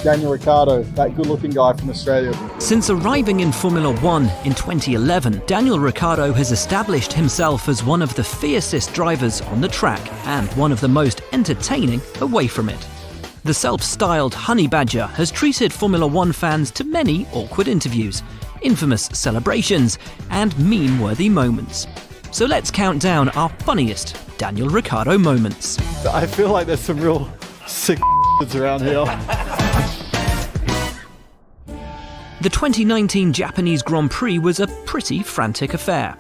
Daniel Ricciardo, that good-looking guy from Australia. Since arriving in Formula One in 2011, Daniel Ricciardo has established himself as one of the fiercest drivers on the track and one of the most entertaining away from it. The self-styled honey badger has treated Formula One fans to many awkward interviews, infamous celebrations, and meme-worthy moments. So let's count down our funniest Daniel Ricciardo moments. I feel like there's some real sick around here. The 2019 Japanese Grand Prix was a pretty frantic affair.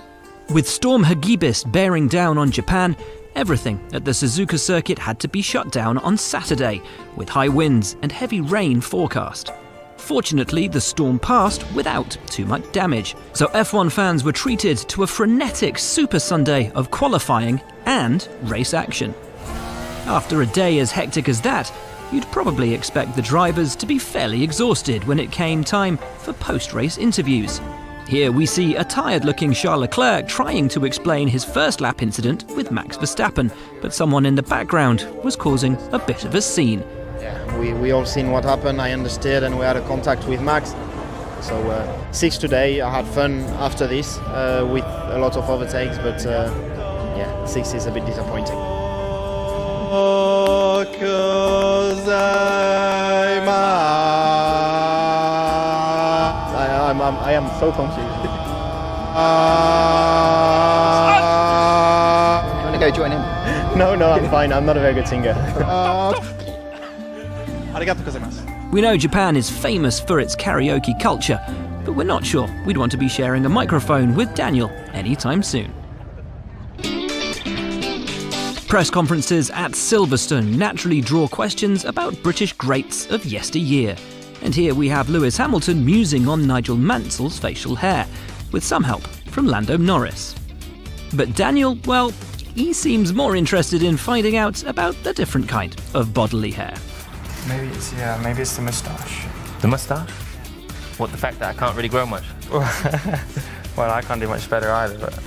With Storm Hagibis bearing down on Japan, everything at the Suzuka circuit had to be shut down on Saturday, with high winds and heavy rain forecast. Fortunately, the storm passed without too much damage, so F1 fans were treated to a frenetic Super Sunday of qualifying and race action. After a day as hectic as that, you'd probably expect the drivers to be fairly exhausted when it came time for post-race interviews. Here we see a tired-looking Charles Leclerc trying to explain his first lap incident with Max Verstappen, but someone in the background was causing a bit of a scene. Yeah, we all seen what happened, I understood, and we had a contact with Max. So 6 today, I had fun after this with a lot of overtakes, but yeah, 6 is a bit disappointing. Oh, 'cause I am so confused. You want to go join in? No, I'm fine. I'm not a very good singer. We know Japan is famous for its karaoke culture, but we're not sure we'd want to be sharing a microphone with Daniel anytime soon. Press conferences at Silverstone naturally draw questions about British greats of yesteryear. And here we have Lewis Hamilton musing on Nigel Mansell's facial hair, with some help from Lando Norris. But Daniel, well, he seems more interested in finding out about a different kind of bodily hair. Maybe it's the moustache. The moustache? What, the fact that I can't really grow much? Well, I can't do much better either, but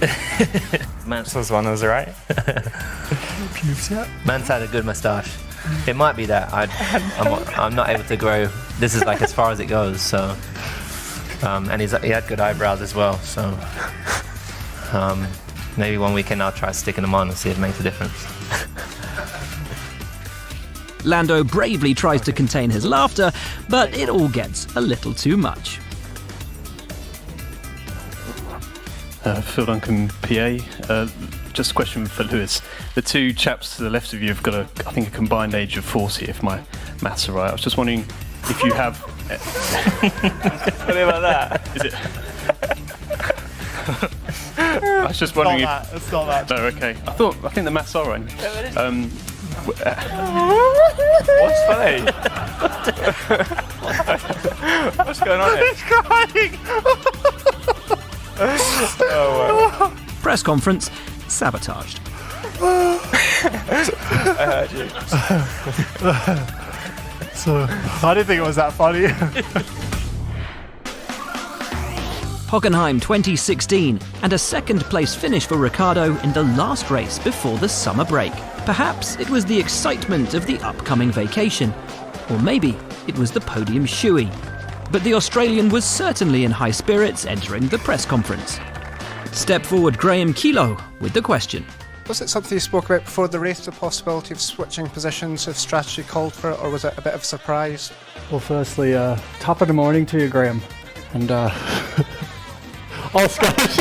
Mansell's one was alright. Man's had a good moustache. It might be that I'm not able to grow. This is like as far as it goes. So, and he had good eyebrows as well. So, maybe one weekend I'll try sticking them on and see if it makes a difference. Lando bravely tries to contain his laughter, but it all gets a little too much. Phil Duncan, PA. Just a question for Lewis. The two chaps to the left of you have got I think, a combined age of 40, if my maths are right. I was just wondering if you have... Something like that. Is it? I was just wondering It's not that. No, okay. I think the maths are right. What's funny? What's going on here? He's crying! Press conference sabotaged. I heard you. So, I didn't think it was that funny. Hockenheim 2016, and a second-place finish for Ricciardo in the last race before the summer break. Perhaps it was the excitement of the upcoming vacation, or maybe it was the podium shoey. But the Australian was certainly in high spirits entering the press conference. Step forward Graham Kilo with the question. Was it something you spoke about before the race, the possibility of switching positions if strategy called for it, or was it a bit of a surprise? Well, firstly, top of the morning to you, Graham. And, Scottish.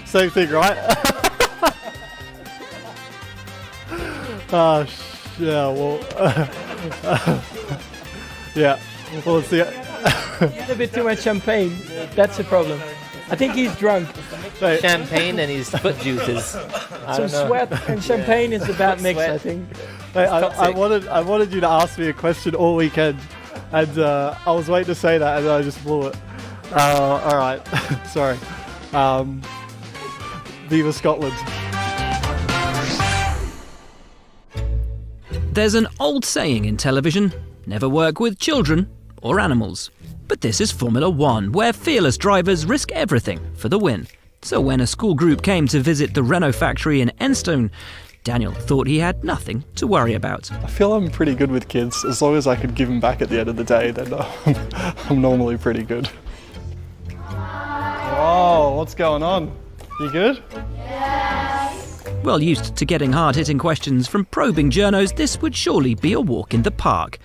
Same thing, right? Yeah, well... yeah, well, it's the... He had a bit too much champagne. That's the problem. I think he's drunk. Champagne and his foot juices. Some sweat and champagne is the bad mix, I think. Hey, I wanted you to ask me a question all weekend, and I was waiting to say that, and I just blew it. All right, sorry. Viva Scotland. There's an old saying in television, never work with children or animals. But this is Formula One, where fearless drivers risk everything for the win. So when a school group came to visit the Renault factory in Enstone, Daniel thought he had nothing to worry about. I feel I'm pretty good with kids. As long as I could give them back at the end of the day, then I'm normally pretty good. Whoa, what's going on? You good? Well used to getting hard-hitting questions from probing journos, this would surely be a walk in the park.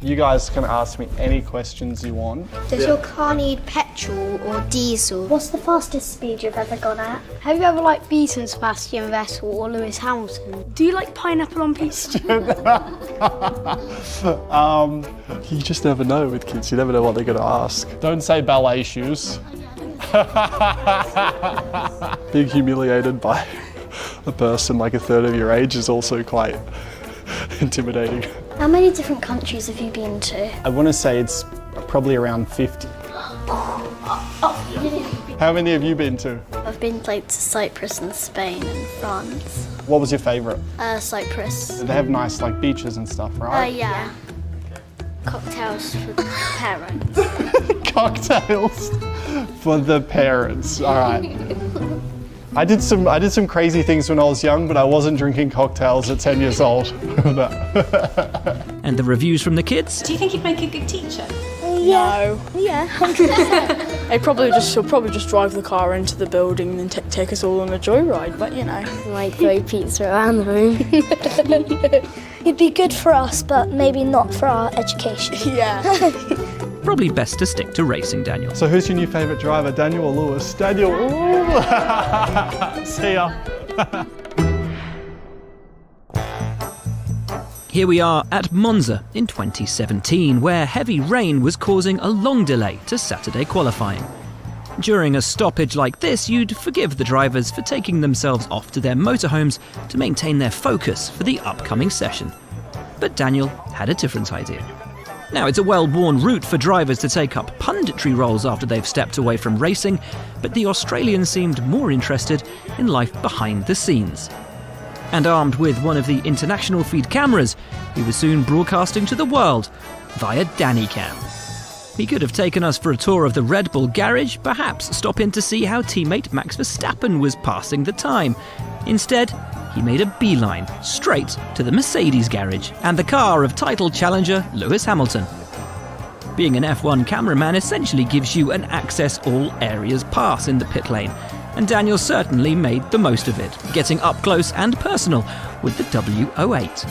You guys can ask me any questions you want. Does your car need petrol or diesel? What's the fastest speed you've ever gone at? Have you ever beaten Sebastian Vettel or Lewis Hamilton? Do you like pineapple on pizza? You just never know with kids. You never know what they're going to ask. Don't say ballet shoes. Being humiliated by a person like a third of your age is also quite intimidating. How many different countries have you been to? I want to say it's probably around 50. How many have you been to? I've been to Cyprus and Spain and France. What was your favourite? Cyprus. They have nice beaches and stuff, right? Yeah. Cocktails for parents. Cocktails for the parents. All right. I did some crazy things when I was young, but I wasn't drinking cocktails at 10 years old. And the reviews from the kids? Do you think he'd make a good teacher? Yeah. Yeah, 100%. She'll probably just drive the car into the building and then take us all on a joyride, but you know. Might throw pizza around the room. It'd be good for us, but maybe not for our education. Yeah. Probably best to stick to racing, Daniel. So who's your new favourite driver, Daniel or Lewis? Daniel. Ooh. See ya. Here we are at Monza in 2017, where heavy rain was causing a long delay to Saturday qualifying. During a stoppage like this, you'd forgive the drivers for taking themselves off to their motorhomes to maintain their focus for the upcoming session. But Daniel had a different idea. Now, it's a well-worn route for drivers to take up punditry roles after they've stepped away from racing, but the Australian seemed more interested in life behind the scenes. And armed with one of the international feed cameras, he was soon broadcasting to the world via DannyCam. He could have taken us for a tour of the Red Bull garage, perhaps stop in to see how teammate Max Verstappen was passing the time. Instead, he made a beeline straight to the Mercedes garage and the car of title challenger Lewis Hamilton. Being an F1 cameraman essentially gives you an access all areas pass in the pit lane, and Daniel certainly made the most of it, getting up close and personal with the W08.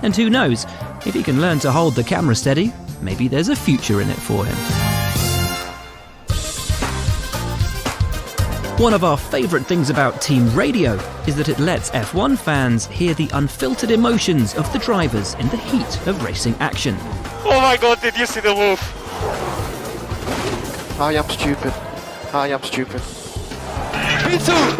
And who knows, if he can learn to hold the camera steady, maybe there's a future in it for him. One of our favourite things about team radio is that it lets F1 fans hear the unfiltered emotions of the drivers in the heat of racing action. Oh my god, did you see the move? I am stupid. I am stupid. Me too!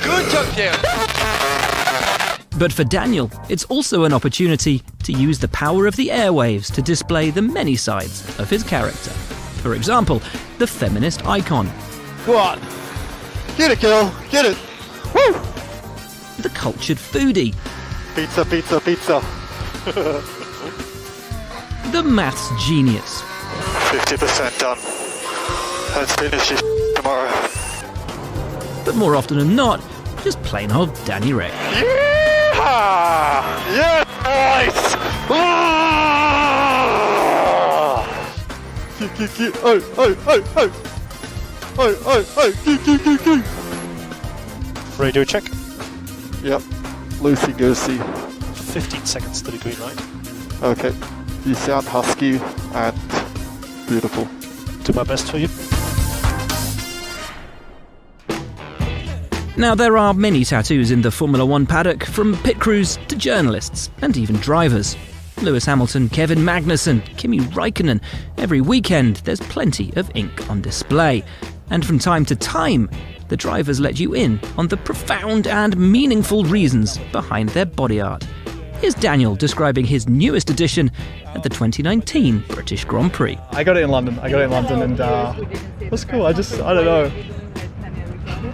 Good job, Jim! But for Daniel, it's also an opportunity to use the power of the airwaves to display the many sides of his character. For example, the feminist icon. Go on. Get it, girl. Get it. Woo! The cultured foodie. Pizza, pizza, pizza. The maths genius. 50% done. Let's finish this tomorrow. But more often than not, just plain old Danny Ray. Yeah, boys! Radio check. Yep. Loosey-goosey. 15 seconds to the green light. Okay. You sound husky and beautiful. Do my best for you. Now, there are many tattoos in the Formula One paddock, from pit crews to journalists and even drivers. Lewis Hamilton, Kevin Magnussen, Kimi Räikkönen. Every weekend, there's plenty of ink on display. And from time to time, the drivers let you in on the profound and meaningful reasons behind their body art. Here's Daniel describing his newest addition at the 2019 British Grand Prix. I got it in London and it was cool. I don't know.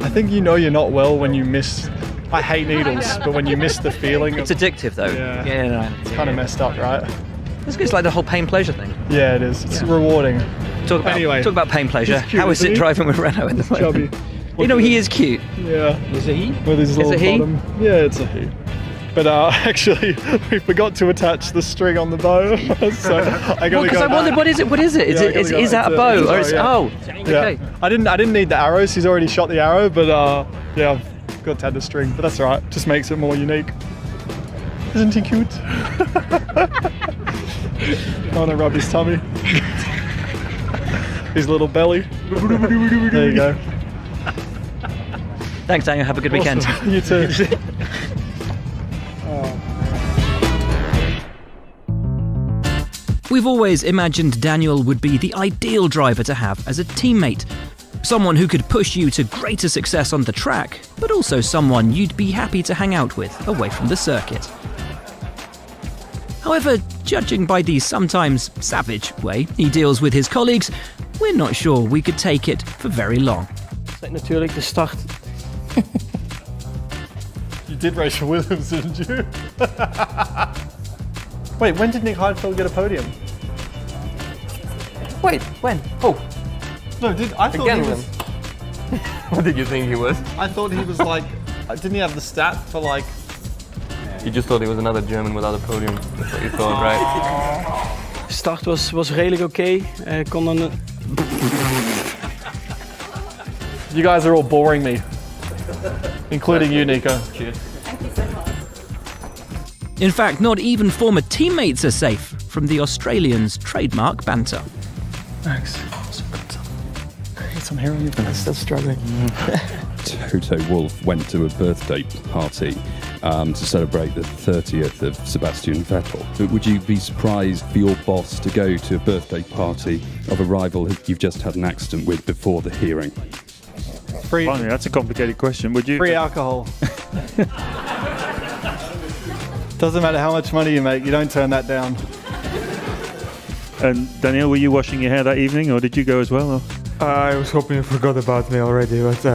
I think you're not well when you miss. I hate needles, but when you miss the feeling. It's addictive though. Yeah, no. It's kind of messed up, right? It's like the whole pain-pleasure thing. Yeah, it is. It's rewarding. Talk about pain-pleasure. He's cute, How is isn't it he? driving with Renault in the Chubby. moment? You know, he is cute. Yeah. Is it he? With his little it he? bottom. Yeah, it's a he. But actually, we forgot to attach the string on the bow, so I gotta Because go I wondered, back. what is it? What is it? Yeah, I gotta go Is back that a to- bow? it's Or a it's, bow, yeah. okay. Yeah. I didn't need the arrows. He's already shot the arrow, but yeah, I've got to add the string. But that's alright. Just makes it more unique. Isn't he cute? I want to rub his tummy. His little belly. There you go. Thanks, Daniel. Have a good weekend. Awesome. You too. We've always imagined Daniel would be the ideal driver to have as a teammate. Someone who could push you to greater success on the track, but also someone you'd be happy to hang out with away from the circuit. However, judging by the sometimes savage way he deals with his colleagues, we're not sure we could take it for very long. Natuurlijk de start. You did Rachel Williams, didn't you? Wait, when did Nick Heidfeld get a podium? Wait, when? Oh, No, I thought again he was. What did you think he was? I thought he was like. Didn't he have the stat for like? You just thought he was another German without a podium. That's what you thought, right? Start was redelijk oké. Kon dan You guys are all boring me, including you, Nico. Cheers. In fact, not even former teammates are safe from the Australians' trademark banter. Max, get some hair on your face. still struggling. Toto Wolff went to a birthday party to celebrate the 30th of Sebastian Vettel. But would you be surprised for your boss to go to a birthday party of a rival who you've just had an accident with before the hearing? Free, Blimey, that's a complicated question. Would you? free alcohol. Doesn't matter how much money you make, you don't turn that down. And Daniel, were you washing your hair that evening, or did you go as well? Or? I was hoping you forgot about me already, but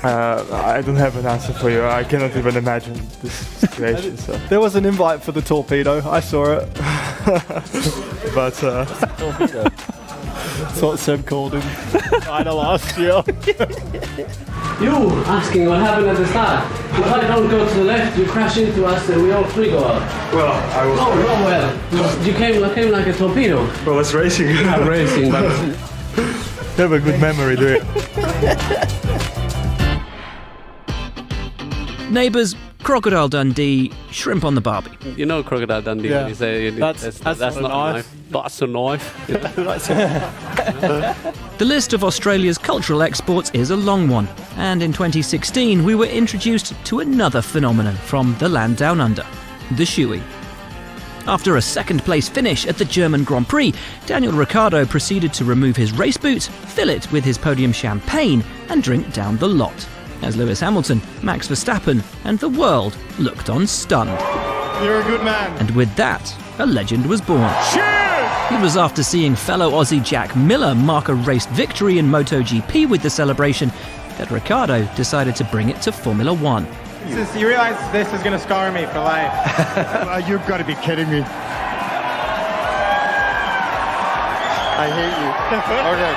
I don't have an answer for you. I cannot even imagine this situation. So. There was an invite for the torpedo. I saw it. But That's what Seb called him. Kinda last year. You asking what happened at the start. If I don't go to the left, you crash into us and we all three go out. well, I was. No, well. You came like a torpedo. I was racing. I'm racing, but You have a good memory, do you? Neighbours, Crocodile Dundee, shrimp on the barbie. you know Crocodile Dundee. Yeah. When you say That's not not a knife. That's a knife. The list of Australia's cultural exports is a long one, and in 2016 we were introduced to another phenomenon from the land down under, the shoey. After a second-place finish at the German Grand Prix, Daniel Ricciardo proceeded to remove his race boot, fill it with his podium champagne, and drink down the lot, as Lewis Hamilton, Max Verstappen, and the world looked on stunned. You're a good man. And with that, a legend was born. It was after seeing fellow Aussie Jack Miller mark a race victory in MotoGP with the celebration that Ricciardo decided to bring it to Formula One. Since you realise this is going to scar me for life. You've got to be kidding me. I hate you. Okay.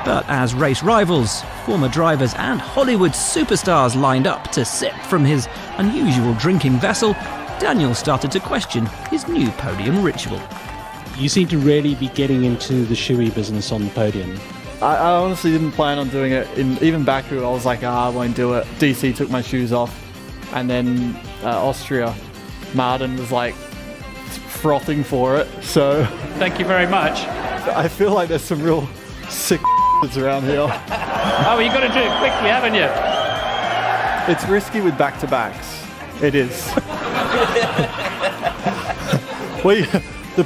But as race rivals, former drivers and Hollywood superstars lined up to sip from his unusual drinking vessel, Daniel started to question his new podium ritual. You seem to really be getting into the shoey business on the podium. I honestly didn't plan on doing it. Even Baku, I was like, I won't do it. DC took my shoes off. And then Austria, Martin was like frothing for it. So Thank you very much. I feel like there's some real sick around here. Oh, you got to do it quickly, haven't you? It's risky with back-to-backs. It is.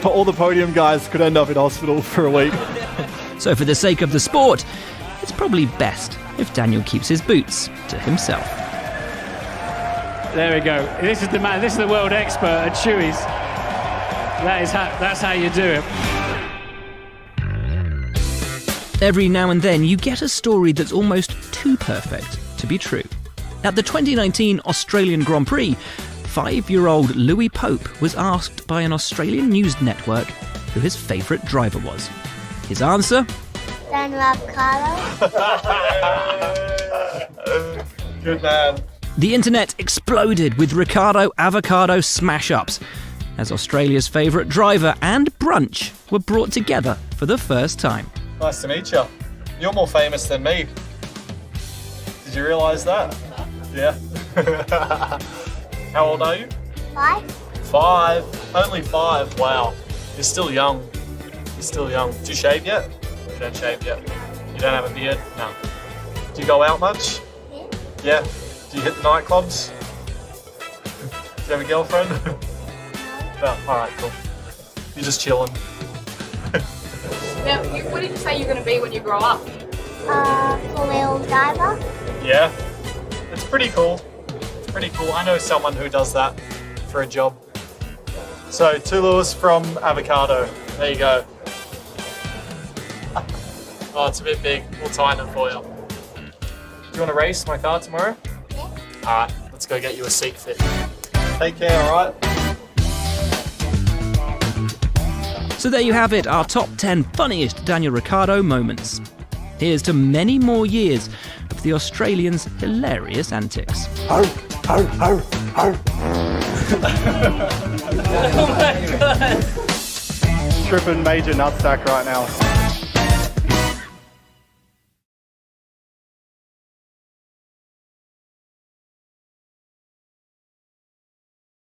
All the podium guys could end up in hospital for a week. So for the sake of the sport, it's probably best if Daniel keeps his boots to himself. There we go. This is the man. This is the world expert at shoeys. That's how you do it. Every now and then you get a story that's almost too perfect to be true. At the 2019 Australian Grand Prix, 5-year-old Louis Pope was asked by an Australian news network who his favourite driver was. His answer? Daniel Ricciardo. Good man. The internet exploded with Ricciardo avocado smash-ups as Australia's favourite driver and brunch were brought together for the first time. Nice to meet you. You're more famous than me. Did you realise that? Yeah. How old are you? 5. 5. Only 5. Wow. You're still young. You're still young. Do you shave yet? You don't shave yet. You don't have a beard? No. Do you go out much? Yeah. Do you hit the nightclubs? Do you have a girlfriend? No. Alright, cool. You're just chilling. Now, what did you say you're going to be when you grow up? Four-wheel driver. Yeah. It's pretty cool. It's pretty cool. I know someone who does that for a job. So, to Lewis from Avocado. There you go. Oh, it's a bit big. We'll tighten it for you. Do you want to race my car tomorrow? Yeah. Alright, let's go get you a seat fit. Take care, alright? So there you have it, our top 10 funniest Daniel Ricciardo moments. Here's to many more years of the Australian's hilarious antics. Arr, arr, arr, arr. Oh my God. Tripping major nutsack right now.